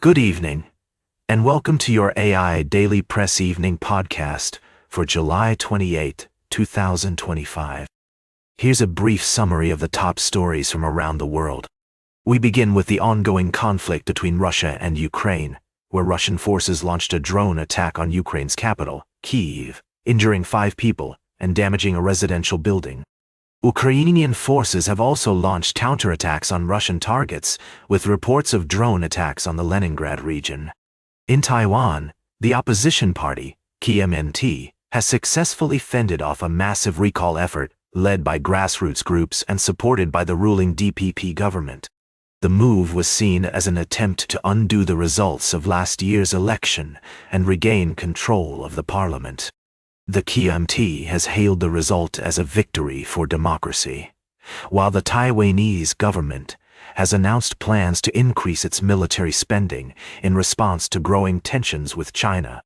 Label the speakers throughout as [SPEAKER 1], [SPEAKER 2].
[SPEAKER 1] Good evening, and welcome to your AI Daily Press Evening Podcast for July 28, 2025. Here's a brief summary of the top stories from around the world. We begin with the ongoing conflict between Russia and Ukraine, where Russian forces launched a drone attack on Ukraine's capital, Kyiv, injuring 5 people and damaging a residential building. Ukrainian forces have also launched counterattacks on Russian targets, with reports of drone attacks on the Leningrad region. In Taiwan, the opposition party, KMT, has successfully fended off a massive recall effort led by grassroots groups and supported by the ruling DPP government. The move was seen as an attempt to undo the results of last year's election and regain control of the parliament. The KMT has hailed the result as a victory for democracy, while the Taiwanese government has announced plans to increase its military spending in response to growing tensions with China.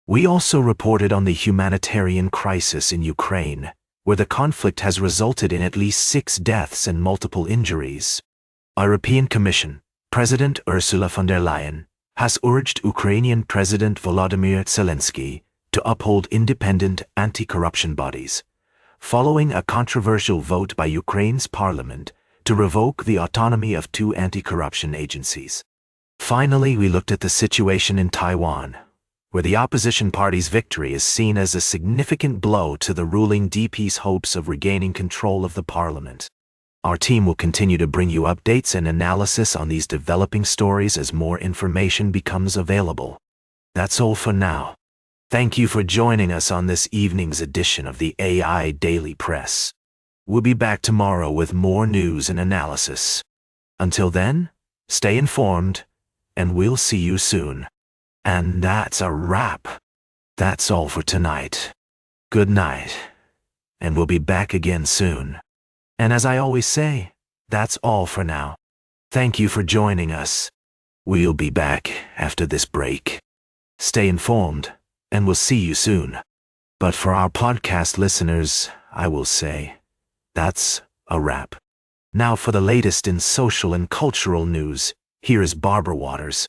[SPEAKER 1] We also reported on the humanitarian crisis in Ukraine, where the conflict has resulted in at least 6 deaths and multiple injuries. European Commission President Ursula von der Leyen has urged Ukrainian President Volodymyr Zelensky to uphold independent anti-corruption bodies, following a controversial vote by Ukraine's parliament to revoke the autonomy of 2 anti-corruption agencies. Finally, we looked at the situation in Taiwan, where the opposition party's victory is seen as a significant blow to the ruling DP's hopes of regaining control of the parliament. Our team will continue to bring you updates and analysis on these developing stories as more information becomes available. That's all for now. Thank you for joining us on this evening's edition of the AI Daily Press. We'll be back tomorrow with more news and analysis. Until then, stay informed, and we'll see you soon. And that's a wrap. That's all for tonight. Good night, and we'll be back again soon. And as I always say, that's all for now. Thank you for joining us. We'll be back after this break. Stay informed, and we'll see you soon. But for our podcast listeners, I will say, that's a wrap. Now for the latest in social and cultural news, here is Barbara Waters.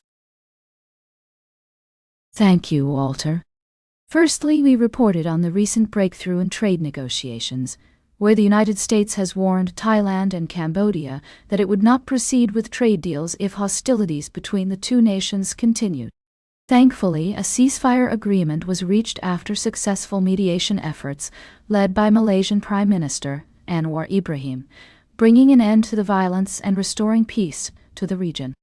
[SPEAKER 2] Thank you, Walter. Firstly, we reported on the recent breakthrough in trade negotiations, where the United States has warned Thailand and Cambodia that it would not proceed with trade deals if hostilities between the 2 nations continued. Thankfully, a ceasefire agreement was reached after successful mediation efforts led by Malaysian Prime Minister Anwar Ibrahim, bringing an end to the violence and restoring peace to the region.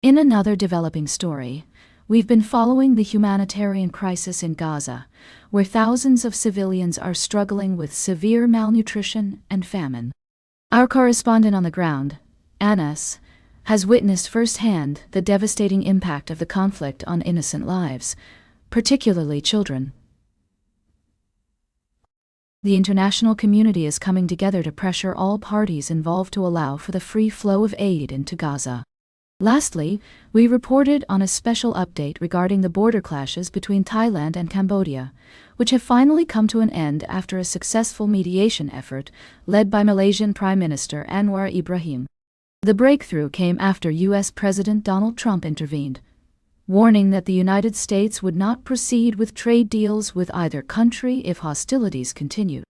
[SPEAKER 2] In another developing story, we've been following the humanitarian crisis in Gaza, where thousands of civilians are struggling with severe malnutrition and famine. Our correspondent on the ground, Anas, has witnessed firsthand the devastating impact of the conflict on innocent lives, particularly children. The international community is coming together to pressure all parties involved to allow for the free flow of aid into Gaza. Lastly, we reported on a special update regarding the border clashes between Thailand and Cambodia, which have finally come to an end after a successful mediation effort led by Malaysian Prime Minister Anwar Ibrahim. The breakthrough came after U.S. President Donald Trump intervened, warning that the United States would not proceed with trade deals with either country if hostilities continued.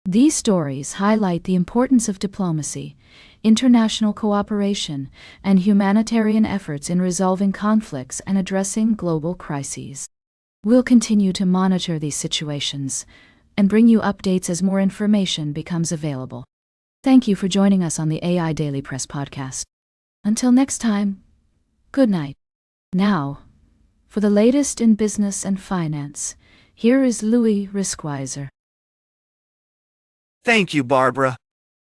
[SPEAKER 2] These stories highlight the importance of diplomacy, international cooperation, and humanitarian efforts in resolving conflicts and addressing global crises. We'll continue to monitor these situations and bring you updates as more information becomes available. Thank you for joining us on the AI Daily Press podcast. Until next time, good night. Now, for the latest in business and finance, here is Louis Riskweiser.
[SPEAKER 3] Thank you, Barbara.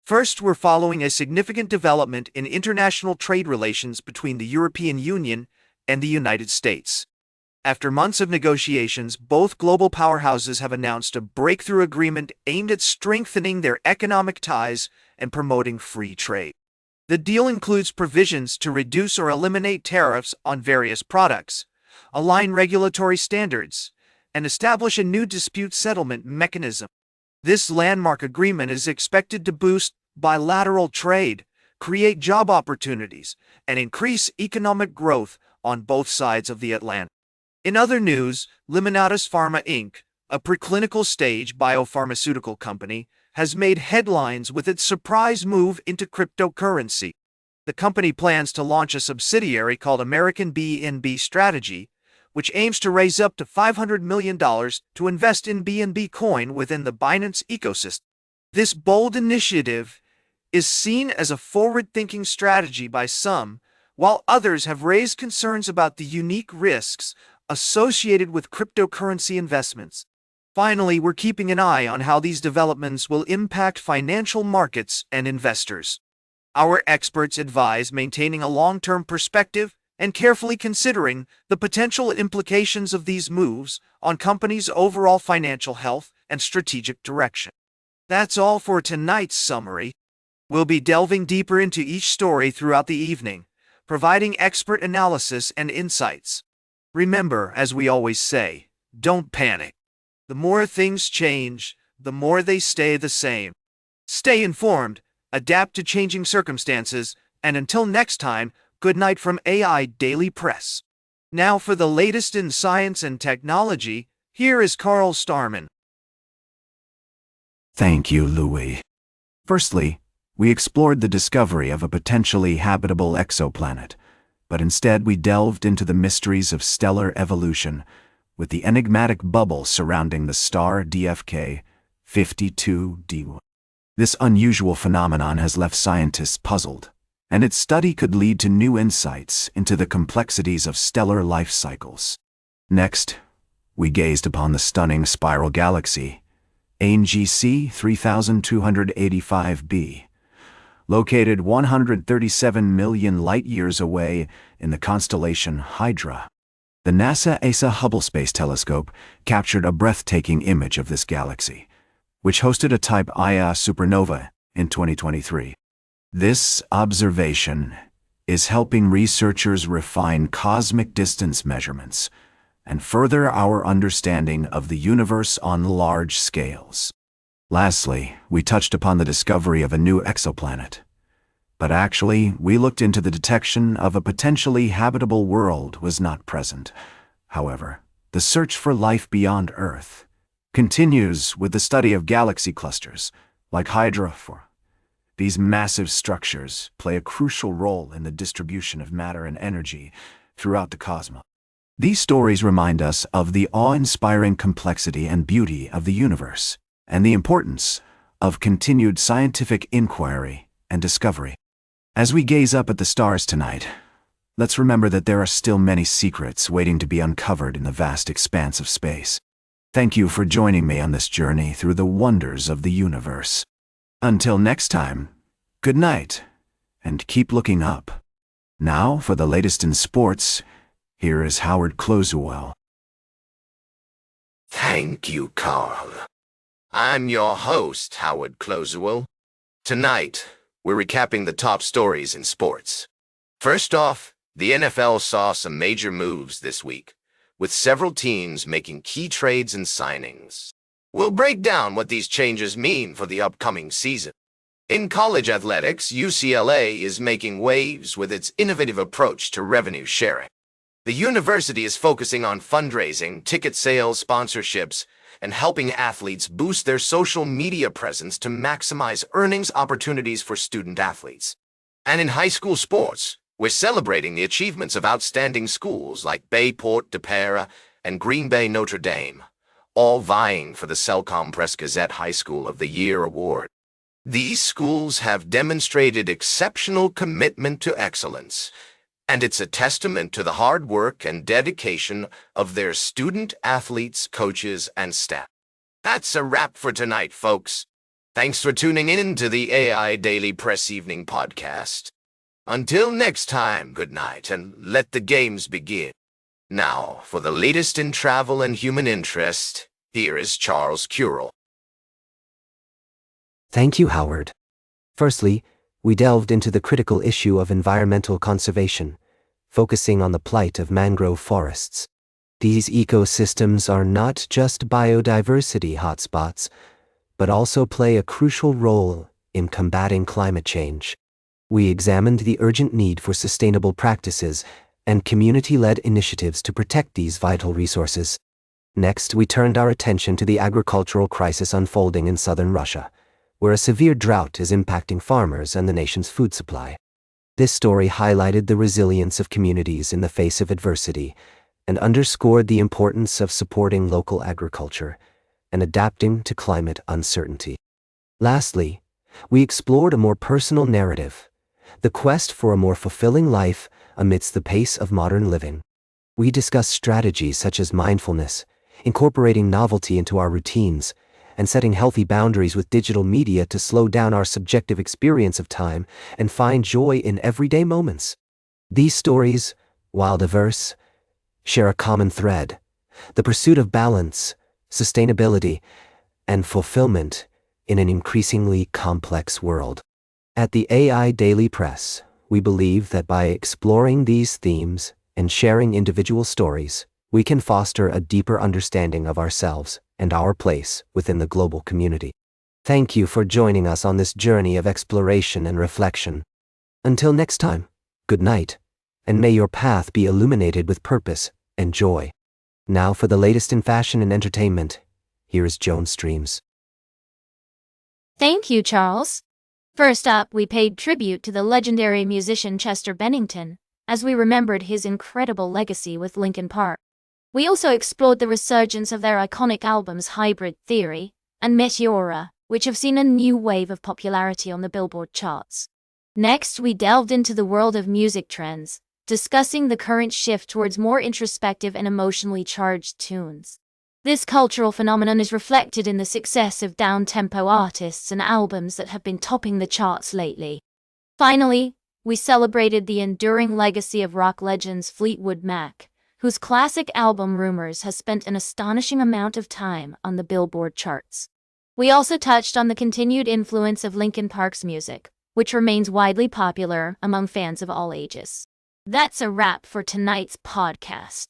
[SPEAKER 3] First, we're following a significant development in international trade relations between the European Union and the United States. After months of negotiations, both global powerhouses have announced a breakthrough agreement aimed at strengthening their economic ties and promoting free trade. The deal includes provisions to reduce or eliminate tariffs on various products, align regulatory standards, and establish a new dispute settlement mechanism. This landmark agreement is expected to boost bilateral trade, create job opportunities, and increase economic growth on both sides of the Atlantic. In other news, Liminatus Pharma Inc., a preclinical stage biopharmaceutical company, has made headlines with its surprise move into cryptocurrency. The company plans to launch a subsidiary called American BNB Strategy, which aims to raise up to $500 million to invest in BNB coin within the Binance ecosystem. This bold initiative is seen as a forward-thinking strategy by some, while others have raised concerns about the unique risks associated with cryptocurrency investments. Finally, we're keeping an eye on how these developments will impact financial markets and investors. Our experts advise maintaining a long-term perspective and carefully considering the potential implications of these moves on companies' overall financial health and strategic direction. That's all for tonight's summary. We'll be delving deeper into each story throughout the evening, providing expert analysis and insights. Remember, as we always say, don't panic. The more things change, the more they stay the same. Stay informed, adapt to changing circumstances, and until next time, good night from AIDailyPress. Now for the latest in science and technology, here is Carl Starman.
[SPEAKER 1] Thank you, Louis. Firstly, we explored the discovery of a potentially habitable exoplanet, but instead we delved into the mysteries of stellar evolution with the enigmatic bubble surrounding the star DFK 52D. This unusual phenomenon has left scientists puzzled, and its study could lead to new insights into the complexities of stellar life cycles. Next, we gazed upon the stunning spiral galaxy, ANGC 3285b, located 137 million light-years away in the constellation Hydra. The NASA ESA Hubble Space Telescope captured a breathtaking image of this galaxy, which hosted a type Ia supernova in 2023. This observation is helping researchers refine cosmic distance measurements and further our understanding of the universe on large scales. Lastly, we touched upon the discovery of a new exoplanet. But actually, we looked into the detection of a potentially habitable world was not present. However, the search for life beyond Earth continues with the study of galaxy clusters, like Hydra. These massive structures play a crucial role in the distribution of matter and energy throughout the cosmos. These stories remind us of the awe-inspiring complexity and beauty of the universe, and the importance of continued scientific inquiry and discovery. As we gaze up at the stars tonight, let's remember that there are still many secrets waiting to be uncovered in the vast expanse of space. Thank you for joining me on this journey through the wonders of the universe. Until next time, good night, and keep looking up. Now, for the latest in sports, here is Howard Closewell.
[SPEAKER 4] Thank you, Carl. I'm your host, Howard Closewell. Tonight, we're recapping the top stories in sports. First off, the NFL saw some major moves this week, with several teams making key trades and signings. We'll break down what these changes mean for the upcoming season. In college athletics, UCLA is making waves with its innovative approach to revenue sharing. The university is focusing on fundraising, ticket sales, sponsorships, and helping athletes boost their social media presence to maximize earnings opportunities for student athletes. And in high school sports, we're celebrating the achievements of outstanding schools like Bayport, DePera, and Green Bay Notre Dame, all vying for the Selcom Press Gazette High School of the Year award. These schools have demonstrated exceptional commitment to excellence, and it's a testament to the hard work and dedication of their student athletes, coaches, and staff. That's a wrap for tonight, folks. Thanks for tuning in to the AI Daily Press Evening Podcast. Until next time, good night, and let the games begin. Now, for the latest in travel and human interest, here is Charles Curel.
[SPEAKER 5] Thank you, Howard. Firstly, we delved into the critical issue of environmental conservation, focusing on the plight of mangrove forests. These ecosystems are not just biodiversity hotspots, but also play a crucial role in combating climate change. We examined the urgent need for sustainable practices and community-led initiatives to protect these vital resources. Next, we turned our attention to the agricultural crisis unfolding in southern Russia, where a severe drought is impacting farmers and the nation's food supply. This story highlighted the resilience of communities in the face of adversity and underscored the importance of supporting local agriculture and adapting to climate uncertainty. Lastly, we explored a more personal narrative, the quest for a more fulfilling life amidst the pace of modern living. We discussed strategies such as mindfulness, incorporating novelty into our routines, and setting healthy boundaries with digital media to slow down our subjective experience of time and find joy in everyday moments. These stories, while diverse, share a common thread: the pursuit of balance, sustainability, and fulfillment in an increasingly complex world. At the AI Daily Press, we believe that by exploring these themes and sharing individual stories, we can foster a deeper understanding of ourselves and our place within the global community. Thank you for joining us on this journey of exploration and reflection. Until next time, good night, and may your path be illuminated with purpose and joy. Now for the latest in fashion and entertainment, here is Joan Streams.
[SPEAKER 6] Thank you, Charles. First up, we paid tribute to the legendary musician Chester Bennington, as we remembered his incredible legacy with Linkin Park. We also explored the resurgence of their iconic albums Hybrid Theory and Meteora, which have seen a new wave of popularity on the Billboard charts. Next, we delved into the world of music trends, discussing the current shift towards more introspective and emotionally charged tunes. This cultural phenomenon is reflected in the success of down-tempo artists and albums that have been topping the charts lately. Finally, we celebrated the enduring legacy of rock legends Fleetwood Mac, whose classic album Rumors has spent an astonishing amount of time on the Billboard charts. We also touched on the continued influence of Linkin Park's music, which remains widely popular among fans of all ages. That's a wrap for tonight's podcast.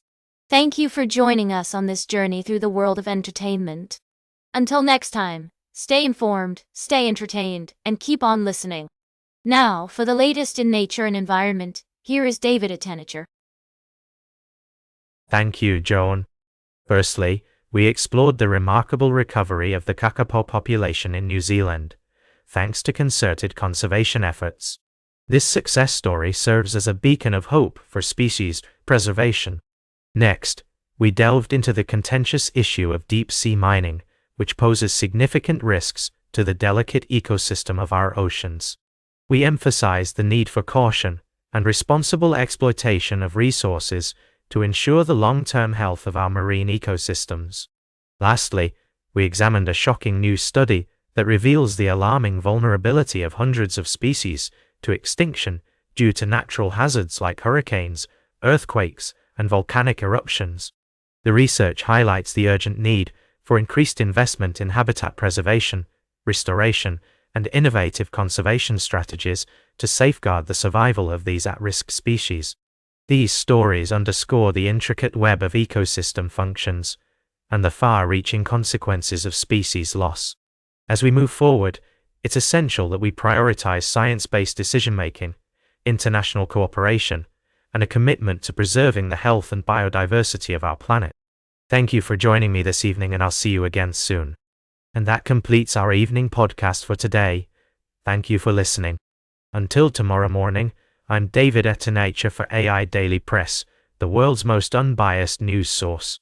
[SPEAKER 6] Thank you for joining us on this journey through the world of entertainment. Until next time, stay informed, stay entertained, and keep on listening. Now, for the latest in nature and environment, here is David Attenacher.
[SPEAKER 7] Thank you, Joan. Firstly, we explored the remarkable recovery of the kakapo population in New Zealand, thanks to concerted conservation efforts. This success story serves as a beacon of hope for species preservation. Next, we delved into the contentious issue of deep-sea mining, which poses significant risks to the delicate ecosystem of our oceans. We emphasized the need for caution and responsible exploitation of resources to ensure the long-term health of our marine ecosystems. Lastly, we examined a shocking new study that reveals the alarming vulnerability of hundreds of species to extinction due to natural hazards like hurricanes, earthquakes, and volcanic eruptions. The research highlights the urgent need for increased investment in habitat preservation, restoration, and innovative conservation strategies to safeguard the survival of these at-risk species. These stories underscore the intricate web of ecosystem functions and the far-reaching consequences of species loss. As we move forward, it's essential that we prioritize science-based decision-making, international cooperation, and a commitment to preserving the health and biodiversity of our planet. Thank you for joining me this evening, and I'll see you again soon. And that completes our evening podcast for today. Thank you for listening. Until tomorrow morning, I'm David Attenacher for AI Daily Press, the world's most unbiased news source.